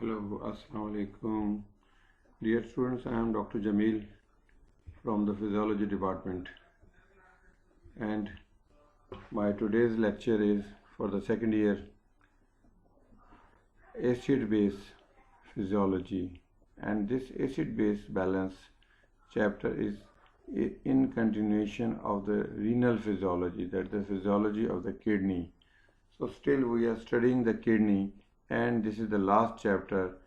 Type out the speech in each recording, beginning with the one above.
Hello, Assalamu alaikum. Dear students, I am Dr. Jamil from the Physiology Department, and my today's lecture is for the second year acid-base physiology, and this acid-base balance chapter is in continuation of the renal physiology, that the physiology of the kidney. So still we are studying the kidney, and this is the last chapter,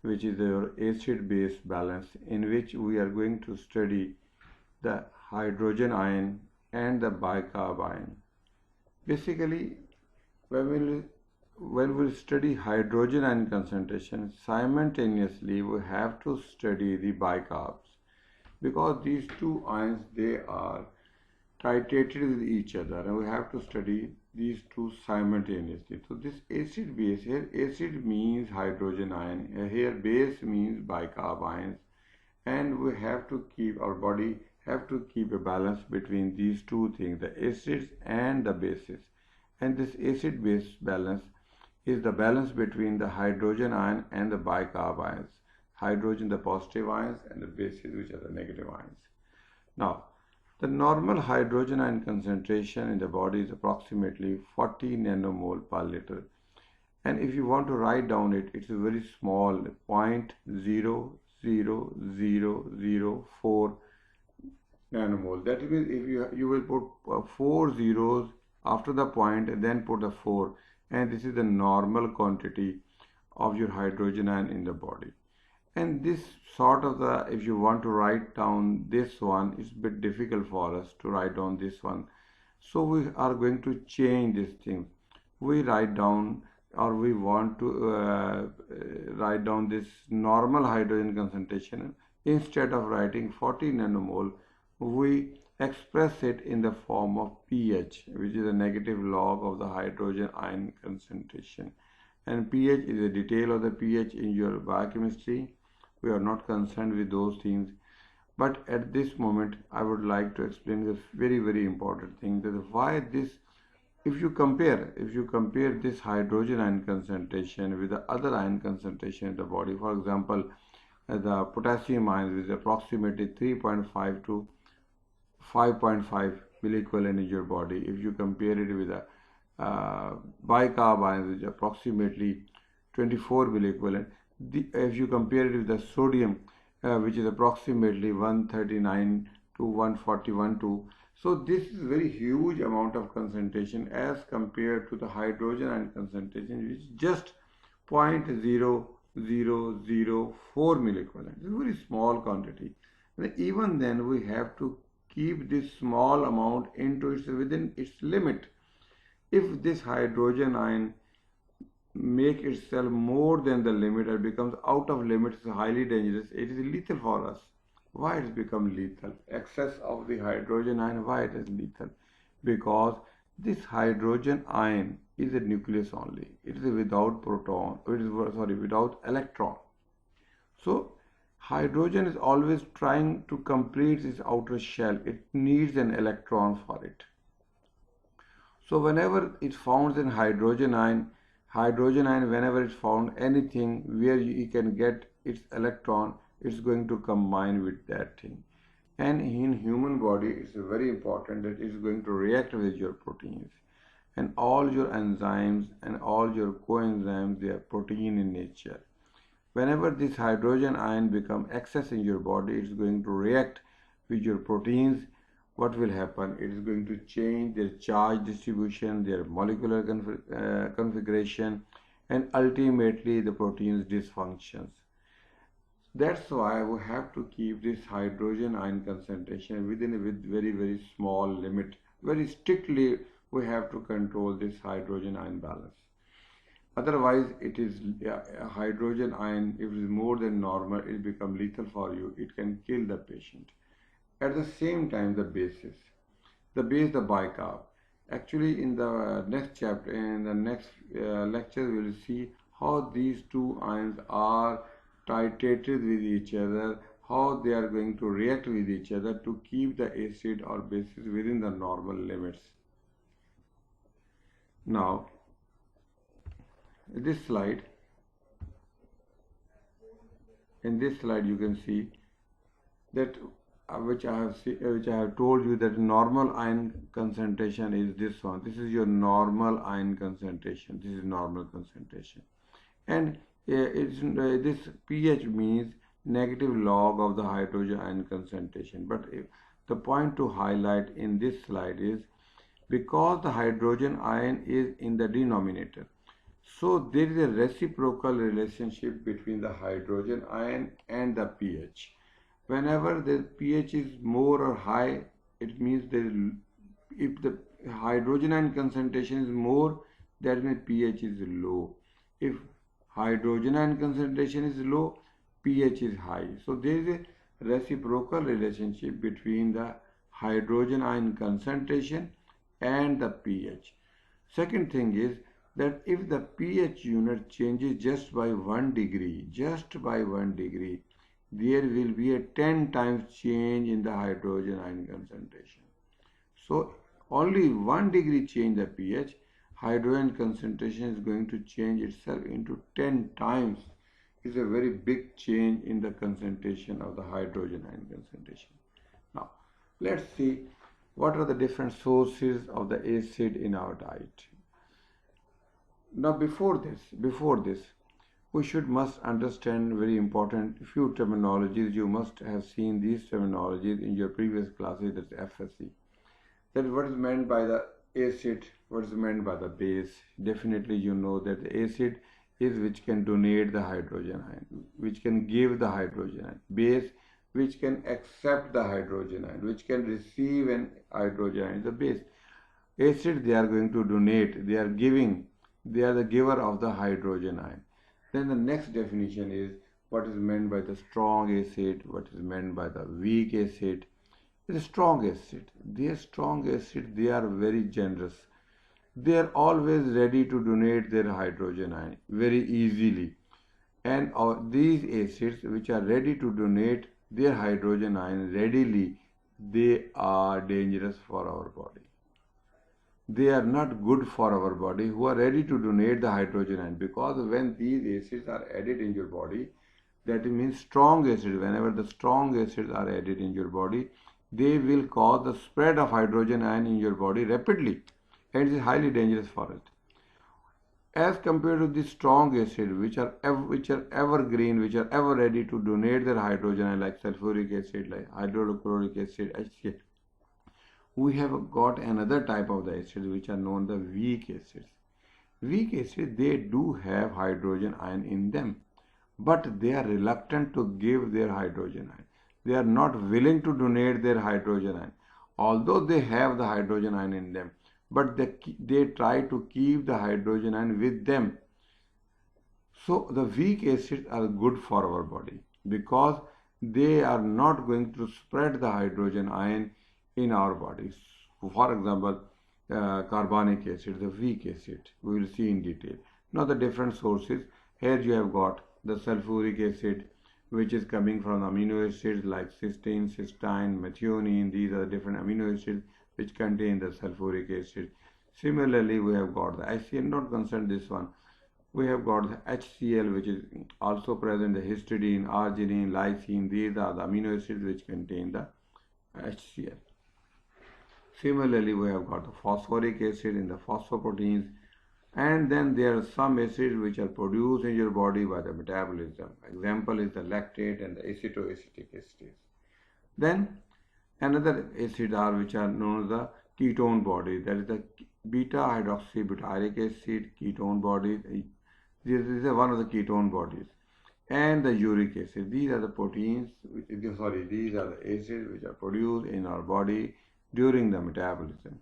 which is your acid-base balance, in which we are going to study the hydrogen ion and the bicarb ion. Basically, when we study hydrogen ion concentration, simultaneously we have to study the bicarbs, because these two ions, they are titrated with each other, and we have to study these two simultaneously. So this acid base, here acid means hydrogen ion, here base means bicarb ions, and we have to keep, our body have to keep a balance between these two things, the acids and the bases. And this acid base balance is the balance between the hydrogen ion and the bicarb ions. Hydrogen, the positive ions, and the bases, which are the negative ions. Now, the normal hydrogen ion concentration in the body is approximately 40 nanomole per liter. And if you want to write down it, it's a very small 0.00004 nanomole. That means if you will put 4 zeros after the point and then put the 4, and this is the normal quantity of your hydrogen ion in the body. And this sort of the, if you want to write down this one, it's a bit difficult for us to write down this one. So we are going to change this thing. We write down, or we want to write down this normal hydrogen concentration. Instead of writing 40 nanomole, we express it in the form of pH, which is a negative log of the hydrogen ion concentration. And pH is a detail of the pH in your biochemistry. We are not concerned with those things. But at this moment, I would like to explain this very, very important thing, that why this, if you compare this hydrogen ion concentration with the other ion concentration in the body, for example, the potassium ion is approximately 3.5 to 5.5 milliequivalent in your body. If you compare it with the bicarb ions, which is approximately 24 milliequivalent. If you compare it with the sodium, which is approximately 139 to 141 to, so this is a very huge amount of concentration as compared to the hydrogen ion concentration, which is just 0.0004 milliequivalent. It's a very small quantity. And even then, we have to keep this small amount within its limit. If this hydrogen ion make itself more than the limit or becomes out of limits, it's highly dangerous. It is lethal for us. Why it has become lethal? Excess of the hydrogen ion, why it is lethal? Because this hydrogen ion is a nucleus only. It is without proton, without electron. So hydrogen is always trying to complete its outer shell. It needs an electron for it. So whenever it found in hydrogen ion, whenever it's found anything where you can get its electron, it's going to combine with that thing. And in human body, it's very important that it's going to react with your proteins. And all your enzymes and all your coenzymes, they are protein in nature. Whenever this hydrogen ion become excess in your body, it's going to react with your proteins. What will happen? It is going to change their charge distribution, their molecular configuration, and ultimately the protein's dysfunctions. That's why we have to keep this hydrogen ion concentration within a very, very small limit. Very strictly, we have to control this hydrogen ion balance. Otherwise, it is hydrogen ion, if it is more than normal, it becomes lethal for you. It can kill the patient. At the same time, the bases. The bicarb. Actually, in the next chapter, in the next lecture, we will see how these two ions are titrated with each other, how they are going to react with each other to keep the acid or bases within the normal limits. Now, this slide in this slide you can see that which I have told you that normal ion concentration is this one. This is your normal ion concentration. This is normal concentration, and this pH means negative log of the hydrogen ion concentration. But the point to highlight in this slide is because the hydrogen ion is in the denominator, so there is a reciprocal relationship between the hydrogen ion and the pH. Whenever the pH is more or high, it means if the hydrogen ion concentration is more, that means pH is low. If hydrogen ion concentration is low, pH is high. So there is a reciprocal relationship between the hydrogen ion concentration and the pH. Second thing is that if the pH unit changes just by 1 degree, there will be a 10 times change in the hydrogen ion concentration. So only 1 degree change the pH, hydrogen concentration is going to change itself into 10 times. It's a very big change in the concentration of the hydrogen ion concentration. Now let's see what are the different sources of the acid in our diet. Now before this, we must understand very important few terminologies. You must have seen these terminologies in your previous classes, that's FSC. That what is meant by the acid, what is meant by the base. Definitely you know that the acid is which can donate the hydrogen ion, which can give the hydrogen ion. Base, which can accept the hydrogen ion, which can receive an hydrogen ion, is the base. Acid, they are going to donate, they are the giver of the hydrogen ion. Then the next definition is what is meant by the strong acid, what is meant by the weak acid. The strong acid, they are very generous. They are always ready to donate their hydrogen ion very easily. And these acids which are ready to donate their hydrogen ion readily, they are dangerous for our body. They are not good for our body who are ready to donate the hydrogen ion, because when these acids are added in your body, that means strong acid, whenever the strong acids are added in your body, they will cause the spread of hydrogen ion in your body rapidly, and it is highly dangerous for it. As compared to the strong acid which are evergreen, which are ever ready to donate their hydrogen ion, like sulfuric acid, like hydrochloric acid, HCl, we have got another type of the acids which are known the weak acids. Weak acids, they do have hydrogen ion in them, but they are reluctant to give their hydrogen ion. They are not willing to donate their hydrogen ion, although they have the hydrogen ion in them, but they try to keep the hydrogen ion with them. So the weak acids are good for our body because they are not going to spread the hydrogen ion in our bodies. For example, carbonic acid, the weak acid, we will see in detail. Now the different sources. Here you have got the sulfuric acid, which is coming from amino acids like cysteine, cysteine, methionine. These are the different amino acids which contain the sulfuric acid. Similarly, we have got the HCl, not concerned this one. We have got the HCl, which is also present, the histidine, arginine, lysine. These are the amino acids which contain the HCl. Similarly, we have got the phosphoric acid in the phosphoproteins, and then there are some acids which are produced in your body by the metabolism. Example is the lactate and the acetoacetic acids. Then another acid are which are known as the ketone bodies, that is the beta hydroxybutyric acid ketone bodies. This is one of the ketone bodies, and the uric acid. These are the proteins, these are the acids which are produced in our body during the metabolism.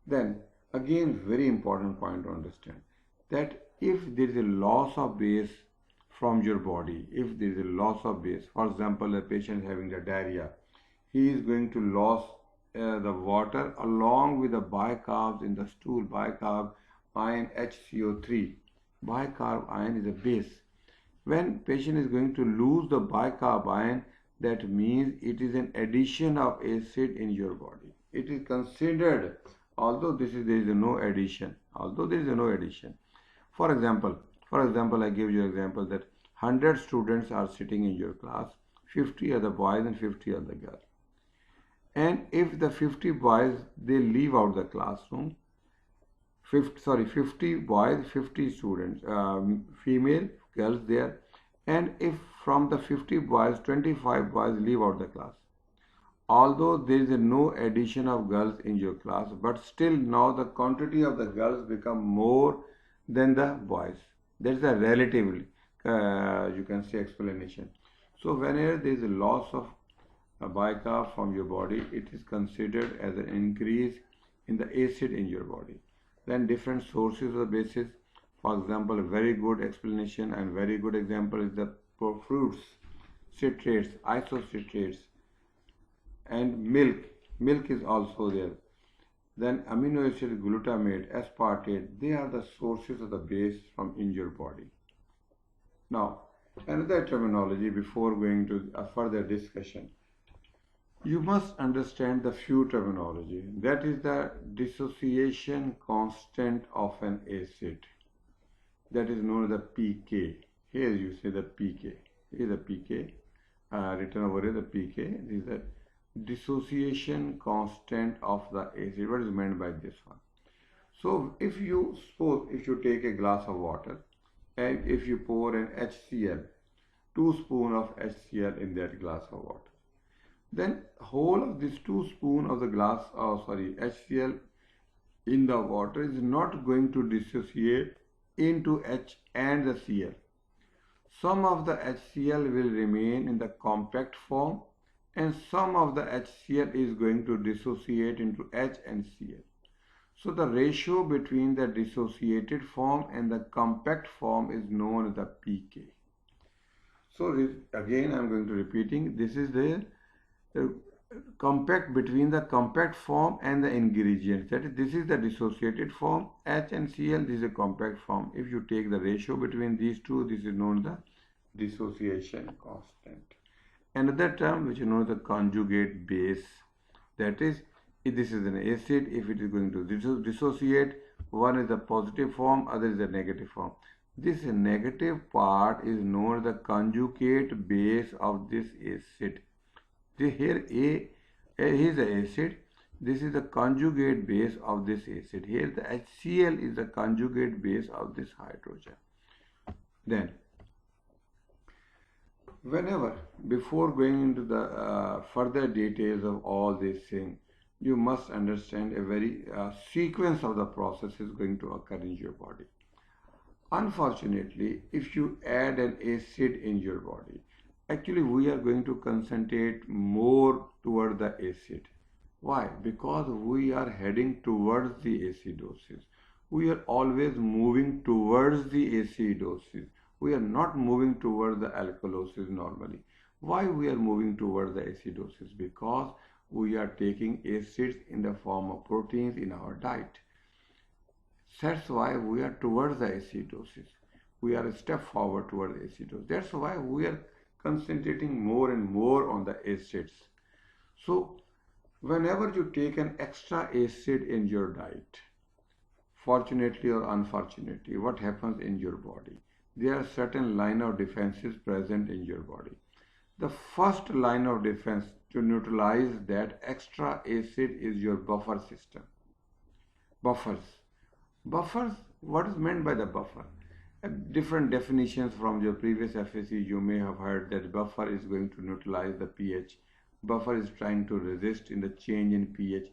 Then again, very important point to understand that if there is a loss of base from your body, if there is a loss of base, for example, a patient having the diarrhea, he is going to lose the water along with the bicarbs in the stool, bicarb ion HCO3. Bicarb ion is a base. When patient is going to lose the bicarb ion, that means it is an addition of acid in your body. It is considered, although there is no addition. For example, I give you an example that 100 students are sitting in your class, 50 are the boys and 50 are the girls. And if the 50 boys, they leave out the classroom, 50 boys, 50 students, female girls there, and if from the 50 boys, 25 boys leave out the class, although there is no addition of girls in your class, but still now the quantity of the girls become more than the boys. That's the relatively, you can say, explanation. So whenever there is a loss of a bicarb from your body, it is considered as an increase in the acid in your body. Then different sources of the basis. For example, a very good explanation and very good example is the fruits, citrates, isocitrates, and milk. Milk is also there. Then amino acid, glutamate, aspartate, they are the sources of the base from in your body. Now, another terminology before going to a further discussion. You must understand the few terminology. That is the dissociation constant of an acid. That is known as the pK. Here you say the pK. Here is the pK. Written over here the pK. This is the dissociation constant of the acid. What is meant by this one? So if you suppose if you take a glass of water and if you pour an HCl, 2 spoons of HCl in that glass of water, then whole of this 2 spoons of the HCl in the water is not going to dissociate into H and the Cl. Some of the HCl will remain in the compact form and some of the HCl is going to dissociate into H and Cl. So the ratio between the dissociated form and the compact form is known as the pK. So again I am going to repeating, this is the compact between the compact form and the ingredients. That is, this is the dissociated form, H and Cl, this is a compact form. If you take the ratio between these two, this is known as the dissociation constant. Another term which is known as the conjugate base. That is, if this is an acid, if it is going to dissociate, one is the positive form, other is the negative form. This negative part is known as the conjugate base of this acid. Here is the acid, this is the conjugate base of this acid. Here the HCl is the conjugate base of this hydrogen. Then, whenever, before going into the further details of all these things, you must understand a very sequence of the process is going to occur in your body. Unfortunately, if you add an acid in your body, actually we are going to concentrate more toward the acid. Why? Because we are heading towards the acidosis. We are always moving towards the acidosis. We are not moving towards the alkalosis normally. Why we are moving towards the acidosis? Because we are taking acids in the form of proteins in our diet. That's why we are towards the acidosis. We are a step forward towards acidosis. That's why we are concentrating more and more on the acids. So whenever you take an extra acid in your diet, fortunately or unfortunately, what happens in your body? There are certain line of defenses present in your body. The first line of defense to neutralize that extra acid is your buffer system. Buffers. Buffers, what is meant by the buffer? Different definitions from your previous FAC, you may have heard that buffer is going to neutralize the pH. Buffer is trying to resist in the change in pH.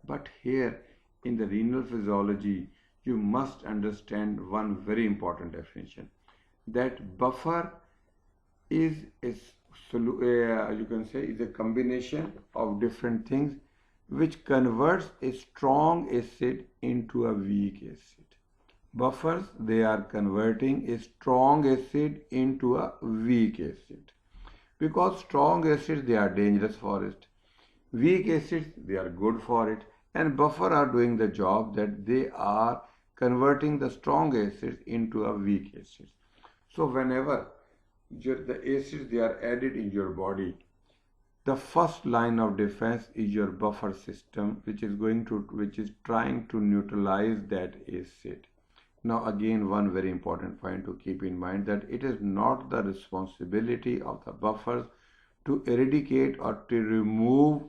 But here in the renal physiology, you must understand one very important definition. That buffer is you can say is a combination of different things which converts a strong acid into a weak acid. Buffers, they are converting a strong acid into a weak acid. Because strong acids, they are dangerous for it. Weak acids, they are good for it. And buffer are doing the job that they are converting the strong acids into a weak acid. So whenever the acids, they are added in your body, the first line of defense is your buffer system, which is trying to neutralize that acid. Now again, one very important point to keep in mind, that it is not the responsibility of the buffers to eradicate or to remove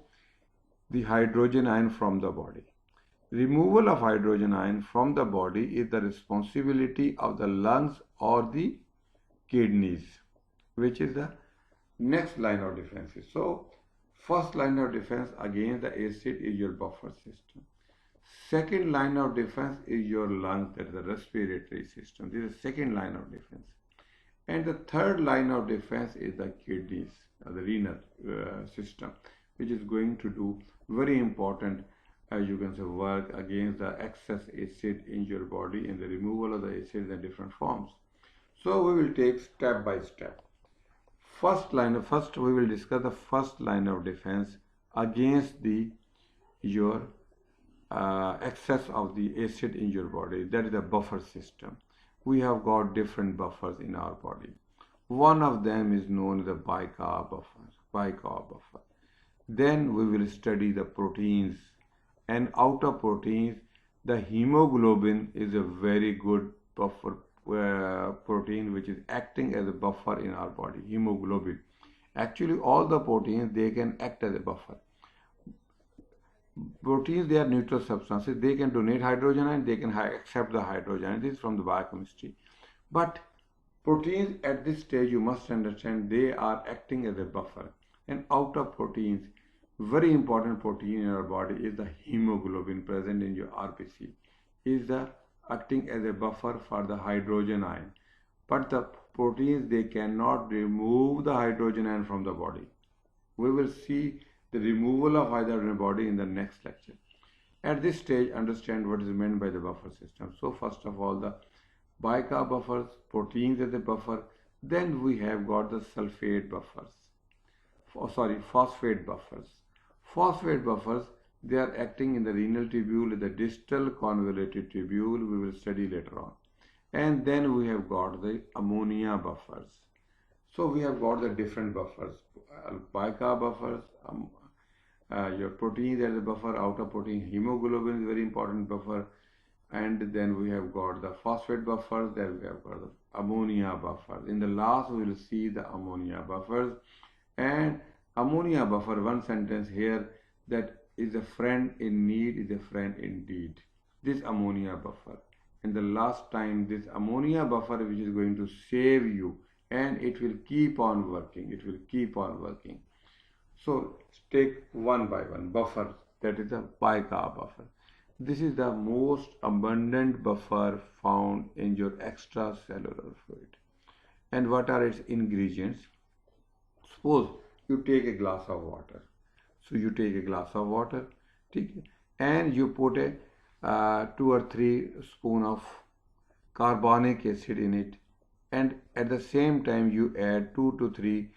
the hydrogen ion from the body. Removal of hydrogen ion from the body is the responsibility of the lungs or the kidneys, which is the next line of defense. So first line of defense against the acid is your buffer system. Second line of defense is your lungs, that is the respiratory system. This is the second line of defense. And the third line of defense is the kidneys, the renal system, which is going to do very important, as you can say, work against the excess acid in your body and the removal of the acid in different forms. So we will take step by step. First we will discuss the first line of defense against your excess of the acid in your body. That is the buffer system. We have got different buffers in our body. One of them is known as the bicarb buffer. Then we will study the proteins, and out of proteins, the hemoglobin is a very good buffer protein which is acting as a buffer in our body. Hemoglobin. Actually, all the proteins, they can act as a buffer. Proteins, they are neutral substances. They can donate hydrogen and they can accept the hydrogen. This is from the biochemistry. But proteins at this stage, you must understand, they are acting as a buffer. And out of proteins, very important protein in our body is the hemoglobin present in your RBC. Is the acting as a buffer for the hydrogen ion. But the proteins, they cannot remove the hydrogen ion from the body. We will see the removal of hydrogen in the body in the next lecture. At this stage, understand what is meant by the buffer system. So first of all, the bicarb buffers, proteins as a buffer. Then we have got the phosphate buffers. Phosphate buffers, they are acting in the renal tubule, the distal convoluted tubule. We will study later on. And then we have got the ammonia buffers. So we have got the different buffers. Bicarb buffers, your proteins as a buffer, outer protein, hemoglobin is very important buffer. And then we have got the phosphate buffers, then we have got the ammonia buffers. In the last, we will see the ammonia buffers. And ammonia buffer, one sentence here, that is a friend in need is a friend indeed. This ammonia buffer. And the last time, this ammonia buffer which is going to save you, and it will keep on working. It will keep on working. So take one by one. Buffer, that is the bicarb buffer. This is the most abundant buffer found in your extracellular fluid. And what are its ingredients? Suppose you take a glass of water. So you take a glass of water, and you put a 2 or 3 spoon of carbonic acid in it, and at the same time you add 2 to 3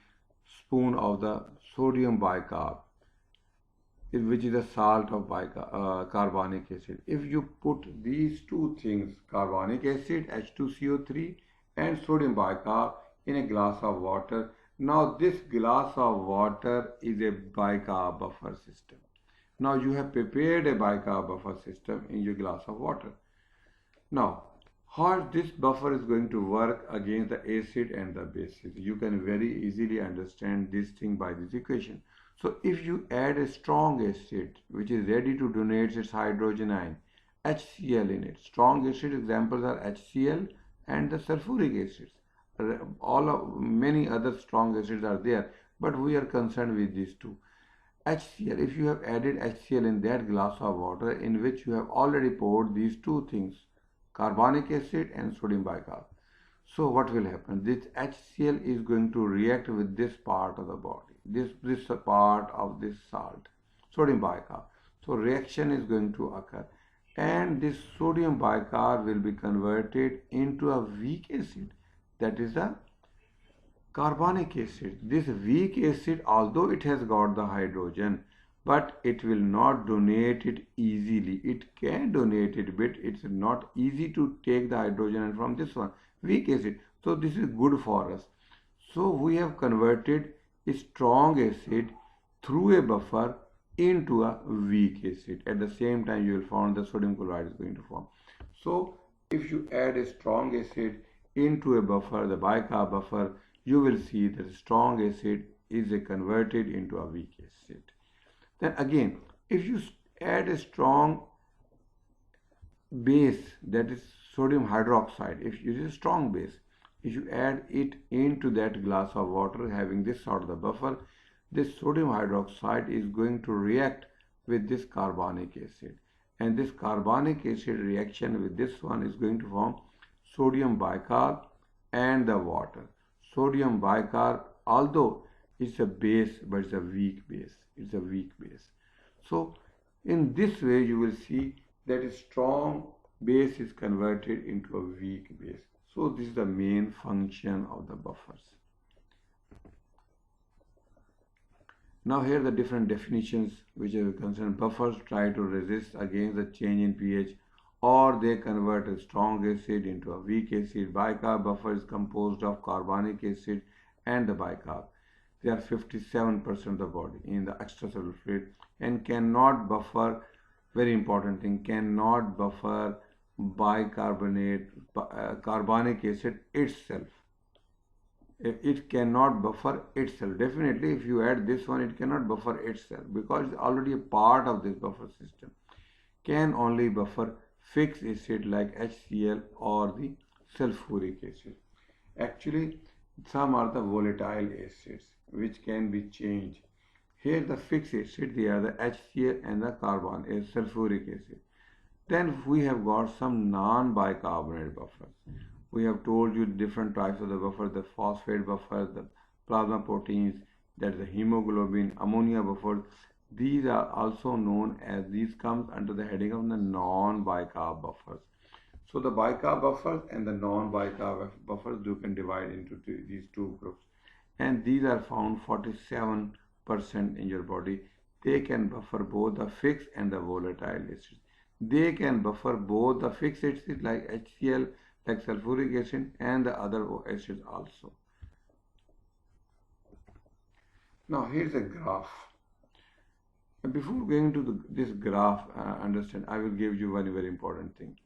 spoon of the sodium bicarb, which is a salt of carbonic acid. If you put these two things, carbonic acid, H2CO3, and sodium bicarb, in a glass of water, now this glass of water is a bicarb buffer system. Now you have prepared a bicarb buffer system in your glass of water. Now, how this buffer is going to work against the acid and the bases? You can very easily understand this thing by this equation. So if you add a strong acid which is ready to donate its hydrogen ion, HCl in it. Strong acid examples are HCl and the sulfuric acids. Many other strong acids are there, but we are concerned with these two. HCl, if you have added HCl in that glass of water in which you have already poured these two things, carbonic acid and sodium bicarb. So what will happen? This HCl is going to react with this part of the body, this part of this salt, sodium bicarb. So reaction is going to occur, and this sodium bicarb will be converted into a weak acid, that is the carbonic acid. This weak acid, although it has got the hydrogen, but it will not donate it easily. It can donate it, but it's not easy to take the hydrogen from this one, weak acid. So this is good for us. So we have converted a strong acid through a buffer into a weak acid. At the same time, you will find the sodium chloride is going to form. So if you add a strong acid into a buffer, the bicarb buffer, you will see that strong acid is converted into a weak acid. Then again, if you add a strong base, that is sodium hydroxide, if you use a strong base, if you add it into that glass of water having this sort of the buffer, this sodium hydroxide is going to react with this carbonic acid, and this carbonic acid reaction with this one is going to form sodium bicarb and the water. Sodium bicarb, although it's a base, but it's a weak base. It's a weak base. So in this way you will see that a strong base is converted into a weak base. So this is the main function of the buffers. Now here are the different definitions which are concerned. Buffers try to resist against the change in pH, or they convert a strong acid into a weak acid. Bicarb buffer is composed of carbonic acid and the bicarb. They are 57% of the body in the extracellular fluid and cannot buffer, very important thing, cannot buffer bicarbonate, carbonic acid itself. It cannot buffer itself. Definitely if you add this one, it cannot buffer itself because it's already a part of this buffer system. Can only buffer fixed acid like HCl or the sulfuric acid. Actually, some are the volatile acids which can be changed. Here the fixed acid, they are the HCl and the carbon, sulfuric acid. Then we have got some non-bicarbonate buffers. We have told you different types of the buffer, the phosphate buffer, the plasma proteins, that is the hemoglobin, ammonia buffers. These are also known as, these comes under the heading of the non-bicarb buffers. So the bicarb buffers and the non-bicarb buffers, you can divide into these two groups. And these are found 47% in your body. They can buffer both the fixed and the volatile acids. They can buffer both the fixed acids like HCl, like sulfuric acid, and the other acids also. Now here's a graph. Before going to this graph, understand, I will give you one very important thing.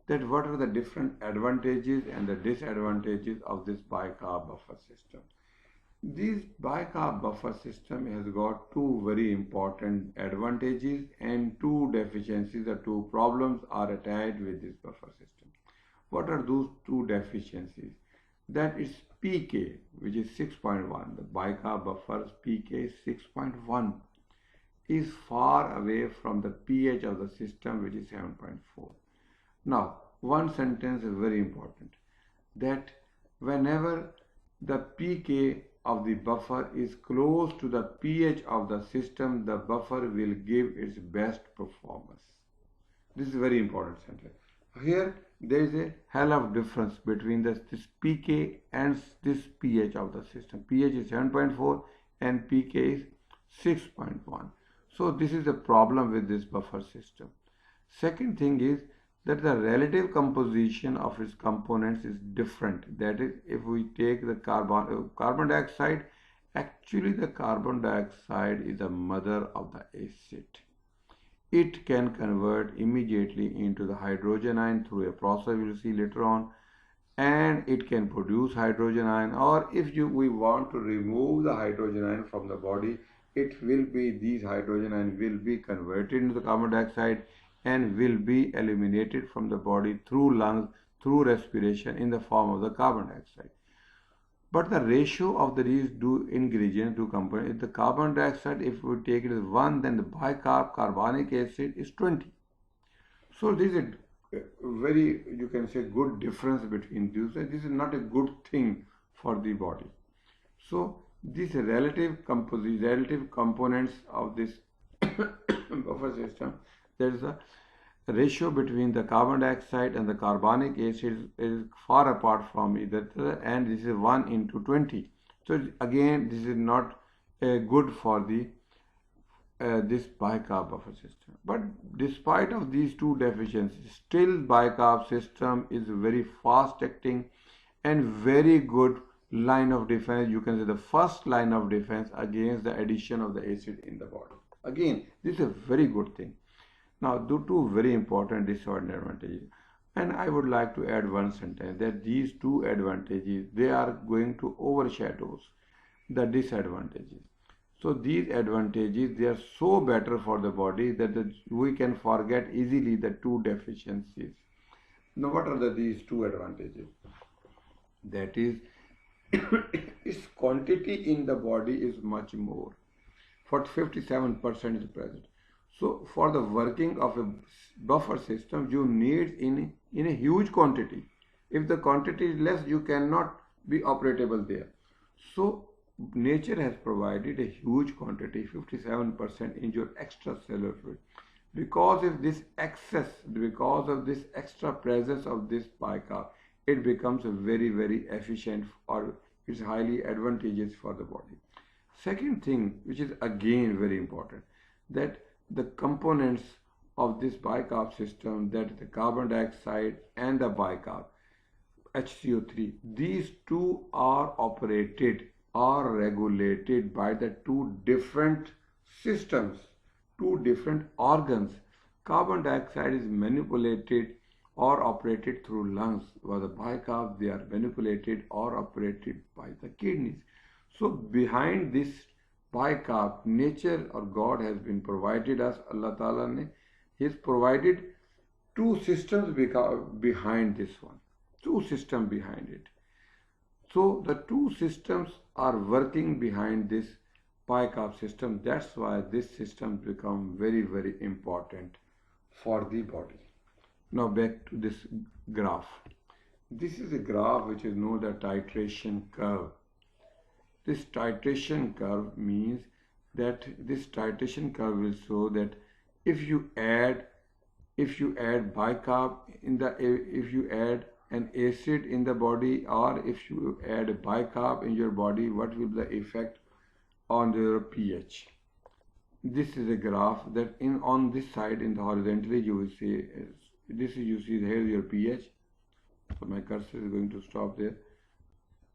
That what are the different advantages and the disadvantages of this bicarb buffer system. This bicarb buffer system has got two very important advantages and two deficiencies, or two problems are attached with this buffer system. What are those two deficiencies? That is pK, which is 6.1. The bicarb buffer's pK is 6.1, is far away from the pH of the system, which is 7.4. Now, one sentence is very important, that whenever the pK of the buffer is close to the pH of the system, the buffer will give its best performance. This is a very important sentence. Here there is a hell of difference between this pK and this pH of the system. pH is 7.4 and pK is 6.1. So this is a problem with this buffer system. Second thing is that the relative composition of its components is different. That is, if we take the carbon dioxide, actually the carbon dioxide is the mother of the acid. It can convert immediately into the hydrogen ion through a process we will see later on, and it can produce hydrogen ion, or if we want to remove the hydrogen ion from the body, it will be, these hydrogen ion will be converted into the carbon dioxide and will be eliminated from the body through lungs, through respiration in the form of the carbon dioxide. But the ratio of these two ingredients, two components, if the carbon dioxide, if we take it as 1, then the bicarb carbonic acid is 20. So this is a very, you can say, good difference between these. This is not a good thing for the body. So these relative components of this buffer system, there is a ratio between the carbon dioxide and the carbonic acid is far apart from each other, and this is 1 into 20. So again, this is not good for the this bicarb buffer system. But despite of these two deficiencies, still bicarb system is very fast acting and very good line of defense. You can say the first line of defense against the addition of the acid in the body. Again, this is a very good thing. Now, two very important disadvantages. And I would like to add one sentence that these two advantages, they are going to overshadow the disadvantages. So these advantages, they are so better for the body that we can forget easily the two deficiencies. Now what are these two advantages? That is, its quantity in the body is much more. For 57% is present. So for the working of a buffer system, you need in a huge quantity. If the quantity is less, you cannot be operable there. So nature has provided a huge quantity, 57% in your extracellular fluid. Because of this excess, because of this extra presence of this bicarb, it becomes very, very efficient, or it's highly advantageous for the body. Second thing, which is again very important, that the components of this bicarb system, that the carbon dioxide and the bicarb, HCO3, these two are operated or regulated by the two different systems, two different organs. Carbon dioxide is manipulated or operated through lungs, while the bicarb, they are manipulated or operated by the kidneys. So behind this bicarb, nature or God has been provided us, Allah Ta'ala ne, He has provided two systems behind this one, two systems behind it. So the two systems are working behind this bicarb system. That's why this system become very, very important for the body. Now back to this graph. This is a graph which is known as the titration curve. This titration curve means that this titration curve will show that if you add bicarb if you add an acid in the body, or if you add bicarb in your body, what will be the effect on your pH? This is a graph that on this side in the horizontally you will see this is, you see here your pH. So my cursor is going to stop there.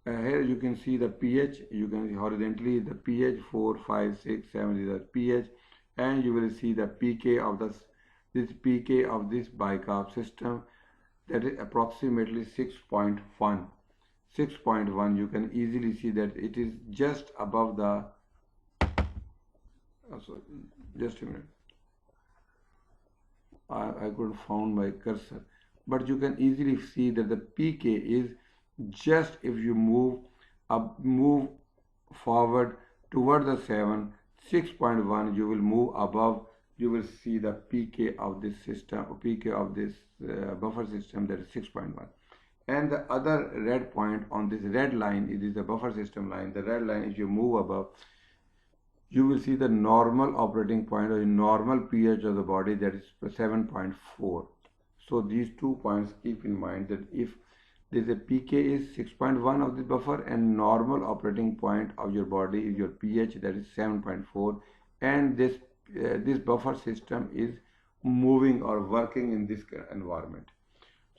Here you can see the pH. You can see horizontally the pH 4, 5, 6, 7 is the pH, and you will see the pK of this pK of this bicarb system, that is approximately 6.1. 6.1. You can easily see that it is just above the. Sorry, just a minute. I could found my cursor, but you can easily see that the pK is just, if you move forward toward the 7, 6.1, you will move above, you will see the pK of this system, pK of this buffer system, that is 6.1. And the other red point on this red line, it is the buffer system line. The red line, if you move above, you will see the normal operating point or normal pH of the body, that is 7.4. So these 2 points, keep in mind that if there's a pK is 6.1 of the buffer and normal operating point of your body is your pH, that is 7.4, and this buffer system is moving or working in this environment.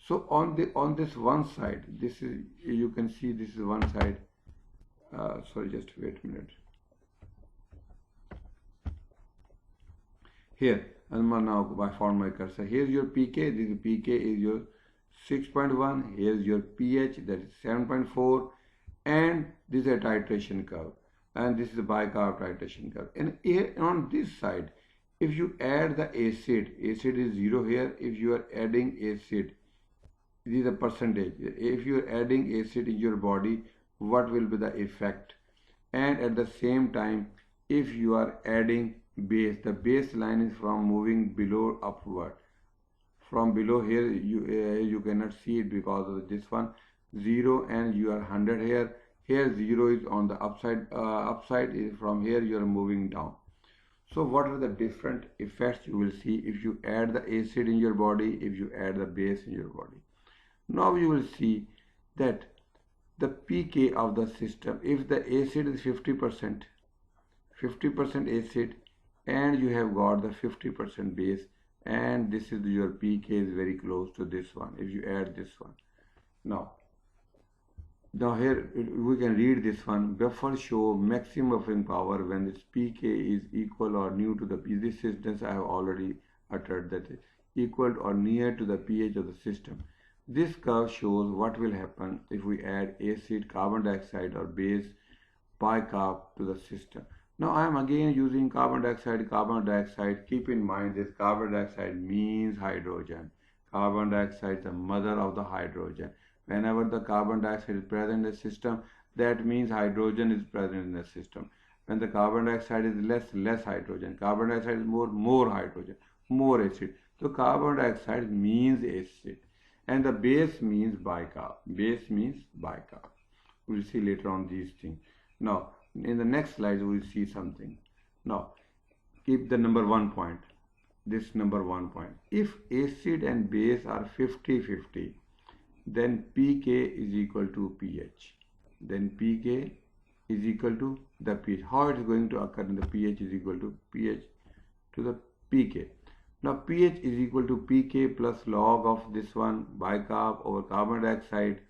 So on this one side, this is, you can see this is one side. Sorry, just wait a minute. Here, and now I found my cursor. Here's your pK. This pK is your 6.1. Here's your pH, that is 7.4, and this is a titration curve, and this is the bicarb titration curve. And here on this side, if you add the acid is 0 here. If you are adding acid, this is a percentage. If you are adding acid in your body, what will be the effect? And at the same time, if you are adding base, the baseline is from moving below upward. From below here, you cannot see it because of this one 0, and you are 100 here. Here 0 is on the upside. Upside is from here you are moving down. So what are the different effects you will see if you add the acid in your body, if you add the base in your body? Now you will see that the pK of the system, if the acid is 50% acid, and you have got the 50% base, and this is your pK is very close to this one if you add this one. Now here we can read this one. Buffer show maximum buffering power when its pK is equal or new to the P. This is, I have already uttered that equal or near to the pH of the system. This curve shows what will happen if we add acid, carbon dioxide or base bicarb to the system. Now I am again using carbon dioxide. Carbon dioxide, keep in mind this carbon dioxide means hydrogen. Carbon dioxide is the mother of the hydrogen. Whenever the carbon dioxide is present in the system, that means hydrogen is present in the system. When the carbon dioxide is less hydrogen. Carbon dioxide is more hydrogen, more acid. So carbon dioxide means acid. And the base means bicarb. Base means bicarb. We'll see later on these things. Now, in the next slide, we'll see something. Now, keep the number 1 point. This number 1 point. If acid and base are 50-50, then pK is equal to pH. Then pK is equal to the pH. How it is going to occur in the pH is equal to pH to the pK. Now pH is equal to pK plus log of this one bicarb over carbon dioxide.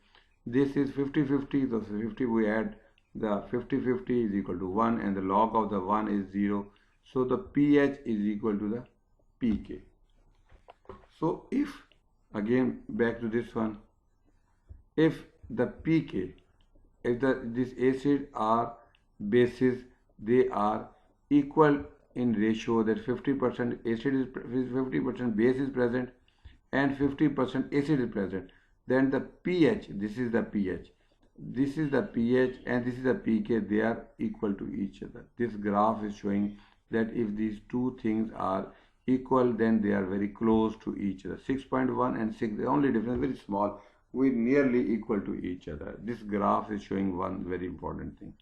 This is 50-50, so 50 we add the 50-50 is equal to 1 and the log of the 1 is 0. So the pH is equal to the pK. So if, again back to this one, if the pK, if this acid or bases, they are equal in ratio, that 50% acid is 50% base is present and 50% acid is present, then the pH, this is the pH, this is the pH and this is the pK, they are equal to each other. This graph is showing that if these two things are equal, then they are very close to each other. 6.1 and 6, the only difference very small, we nearly equal to each other. This graph is showing one very important thing.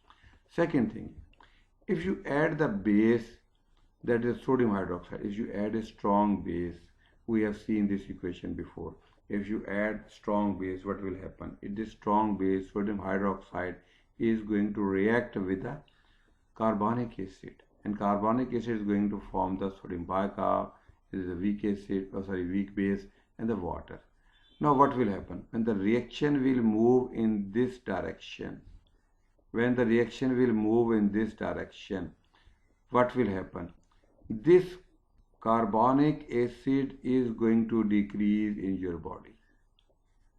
Second thing, if you add the base, that is sodium hydroxide, if you add a strong base, we have seen this equation before. If you add strong base, what will happen? This strong base, sodium hydroxide, is going to react with the carbonic acid, and carbonic acid is going to form the sodium bicarb. It is a weak acid, weak base, and the water. Now what will happen? When the reaction will move in this direction, when the reaction will move in this direction, what will happen? This carbonic acid is going to decrease in your body,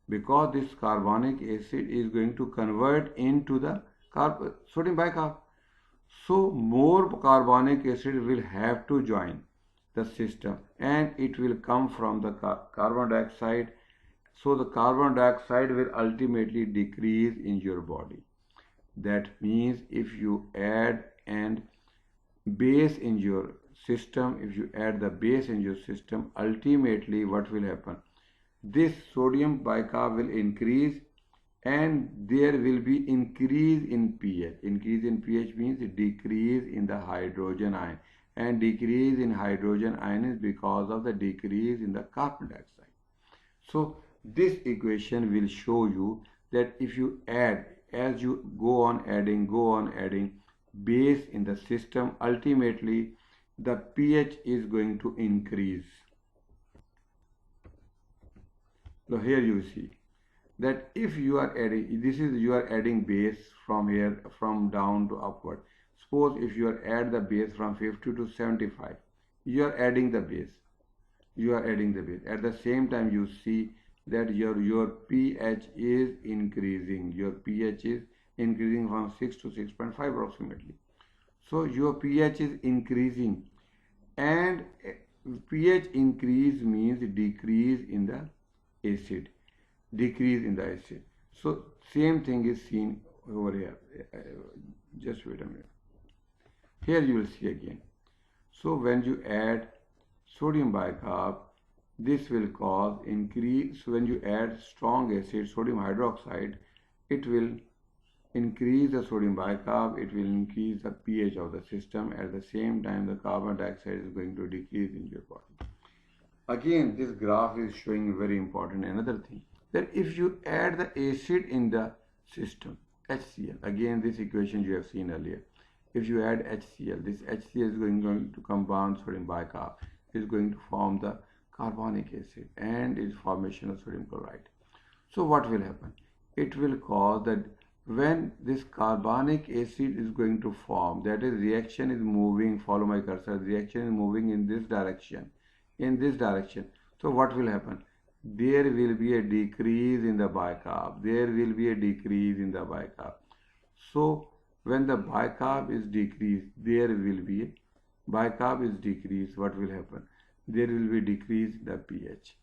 because this carbonic acid is going to convert into the sodium bicarb. So more carbonic acid will have to join the system and it will come from the carbon dioxide. So the carbon dioxide will ultimately decrease in your body. That means if you add and base in your system, if you add the base in your system, ultimately what will happen? This sodium bicarb will increase and there will be increase in pH. Increase in pH means decrease in the hydrogen ion, and decrease in hydrogen ion is because of the decrease in the carbon dioxide. So this equation will show you that if you add, as you go on adding base in the system, ultimately the pH is going to increase. So here you see that if you are adding, this is you are adding base from here, from down to upward. Suppose if you are add the base from 50 to 75, you are adding the base, at the same time you see that your pH is increasing. Your pH is increasing from 6 to 6.5 approximately. So your pH is increasing, and pH increase means decrease in the acid. So same thing is seen over here. Just wait a minute. Here you will see again. So when you add sodium bicarb, this will cause increase. So when you add strong acid, sodium hydroxide, it will increase the sodium bicarb, it will increase the pH of the system. At the same time, the carbon dioxide is going to decrease in your body. Again, this graph is showing very important another thing, that if you add the acid in the system, HCl, again this equation you have seen earlier, if you add HCl, this HCl is going to compound sodium bicarb, is going to form the carbonic acid and its formation of sodium chloride. So what will happen? It will cause that when this carbonic acid is going to form, that is reaction is moving, follow my cursor, reaction is moving in this direction, So what will happen? There will be a decrease in the bicarb. There will be a decrease in the bicarb. So when the bicarb is decreased, there will be a bicarb is decreased. What will happen? There will be decrease in the pH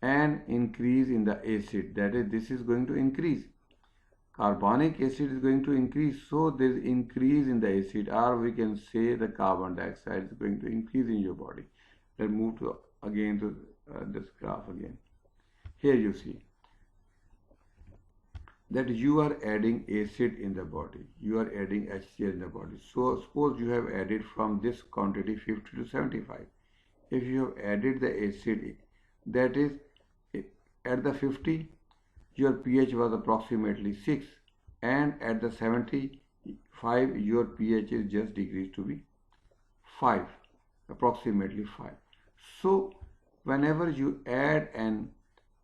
and increase in the acid. That is, this is going to increase. Carbonic acid is going to increase, so there is increase in the acid, or we can say the carbon dioxide is going to increase in your body. Let's move to again to this graph again. Here you see that you are adding acid in the body. You are adding HCl in the body. So suppose you have added from this quantity 50 to 75. If you have added the acid, that is at the 50, your pH was approximately 6, and at the 75, your pH is just decreased to be 5, approximately 5. So whenever you add an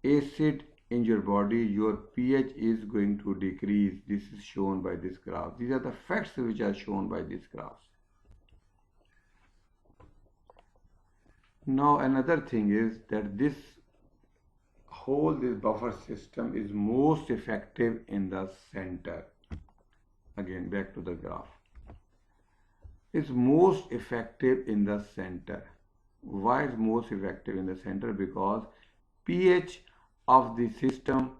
acid in your body, your pH is going to decrease. This is shown by this graph. These are the facts which are shown by this graph. Now another thing is that this buffer system is most effective in the center. Again, back to the graph. It's most effective in the center. Why is most effective in the center? Because pH of the system,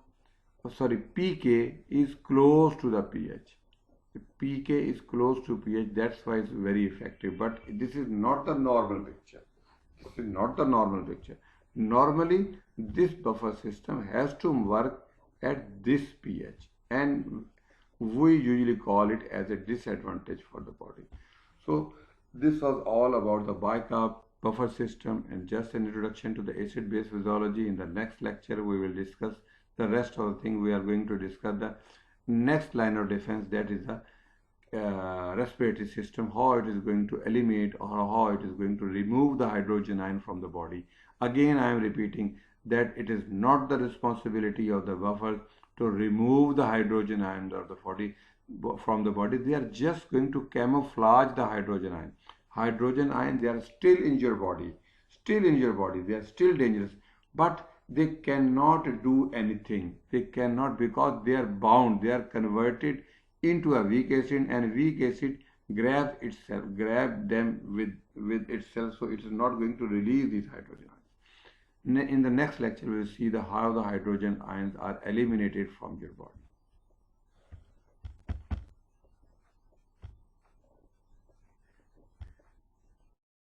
pK is close to the pH. pK is close to pH, that's why it's very effective. But this is not the normal picture. This is not the normal picture. Normally, this buffer system has to work at this pH, and we usually call it as a disadvantage for the body. So this was all about the bicarb buffer system and just an introduction to the acid-base physiology. In the next lecture, we will discuss the rest of the thing. We are going to discuss the next line of defense, that is the respiratory system, how it is going to eliminate or how it is going to remove the hydrogen ion from the body. Again, I am repeating that it is not the responsibility of the buffer to remove the hydrogen ion from the body. They are just going to camouflage the hydrogen ion. Hydrogen ion, they are still in your body, they are still dangerous, but they cannot do anything. They cannot, because they are bound, they are converted into a weak acid, and weak acid grab them with itself, so it is not going to release these hydrogen ions. In the next lecture, we will see how the hydrogen ions are eliminated from your body.